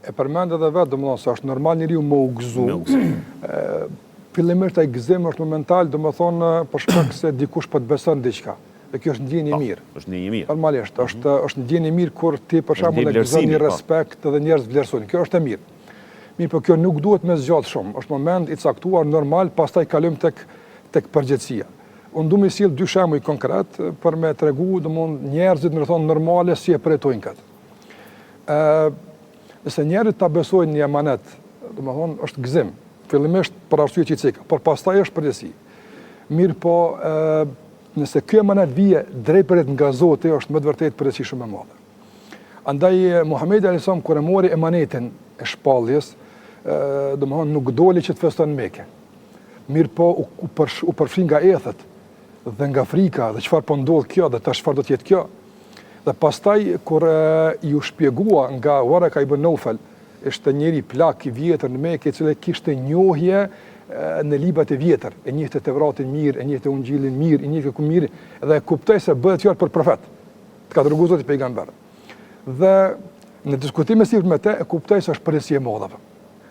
e përmend edhe vetë, domethënë se është normal njeriu më u gëzu. Fillimisht ai gëzim është momental, domethënë për shkak se dikush po të beson diçka. Dhe kjo është ndjenjë mirë. Është ndjenjë mirë. Normalisht, është ndjenjë mirë kur ti për shembull e gëzon një respekt dhe njerëz vlerësojnë. Kjo është e mirë. Mirë, po kjo nuk duhet me zgjat shumë. Është moment i caktuar normal, pastaj kalojmë tek përgjithësia. Unë du me sjell dy shembuj konkret për me tregu domthonë njerëzit në thonë normale si e përjetojnë këtë. Nëse njerëzit ta besojnë një emanet, domethënë është gëzim. Fillimisht për arsye që i cika, por pastaj është përgjithësi. Mirë, po nëse ky emanet vije drejt nga Zoti, është më të vërtetë përgjithësi shumë e madhe. Andaj Muhamedi alayhis salam kur e mori emanetin e shpalljes, domethënë nuk doli që të feston në Mekë. Mirë, po u përfshin nga ethet dhe nga frika dhe çfarë po ndodh kjo dhe tash çfarë do të jetë kjo. Dhe pastaj kur ju shpjegua nga Waraka ibn Naufal, ishte njëri plak i vjetër në Mekë i cili kishte njohje në librat e vjetër, e njihte Tevratin mirë, e njihte Ungjillin mirë, e njihte ku mirë dhe e kuptoi se bëhet fjalë për profet. Të ka dërguar Zoti pejgamber. Dhe në diskutime si me te e kuptoi se është përgjegjësi e madhe.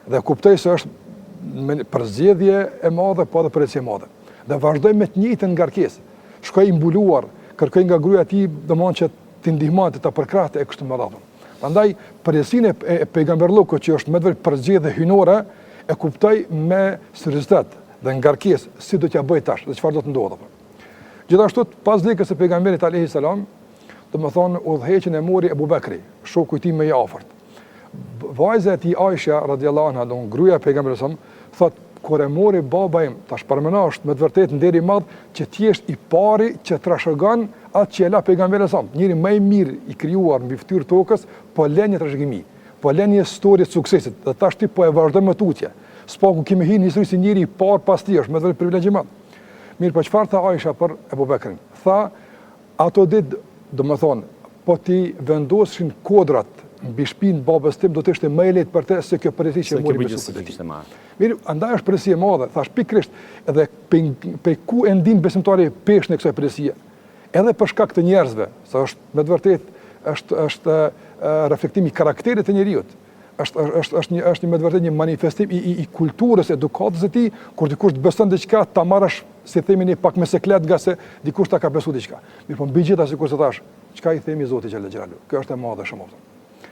Dhe e kuptoi se është përzgjedhje e madhe, po edhe përgjegjësi e madhe. Dhe vazhdoi me të njëjtën ngarkesë. Shkoi i mbuluar, kërkoi nga gruaja e tij domthonjë që t'i ndihmonte ta përkrahte e kështu me radhë. Prandaj përgjegjësinë e pejgamberllokut që është më vërtet përzgjedhje hyjnore e kuptoi me seriozitet dhe ngarkesë si do t'ja bëj tash dhe çfarë do të ndodhë. Gjithashtu pas lekës së pejgamberit alayhis salam, domethënë udhëheqjen e mori Abu Bekri, shoku i tij më i afërt. Vajza e tij Aisha radhiyallahu anha, gruaja e pejgamberit sa thotë kur e mori baba im, tash përmendo është me të vërtetë nder i madh që ti je i pari që trashëgon atë që e la pejgamberi sa, njëri më i mirë i krijuar mbi fytyrë tokës, po lën një trashëgimi, po lën një histori të suksesit, dhe tash ti po e vazhdon me tutje. S'paku kemi hyrë në histori si njëri i parë pas ti, është me të vërtetë privilegj i madh. Mirë, po çfarë tha Aisha për Abu Bekrin? Tha, ato ditë, domethënë, po ti vendoshin kodrat mbi shtëpinë babës tim, do të ishte më e lehtë për të se kjo përgjegjësi që mori me shokët. Mirë, andaj është përgjegjësi e madhe, thash pikërisht, edhe pe ku e ndin besimtari peshën e kësaj përgjegjësie. Edhe për shkak të njerëzve, sa është me të vërtetë është reflektimi i karakterit të njeriu. Është një me të vërtetë një manifestim i kulturës, edukatës së tij, kur dikush të beson diçka, ta marrësh, si themi ne, pak me seklet nga se dikush ta ka besuar diçka. Mirë, po mbi gjitha sikur të thash, çka i themi Zotit xhallahu xhelalu. Kjo është e madhe shumë.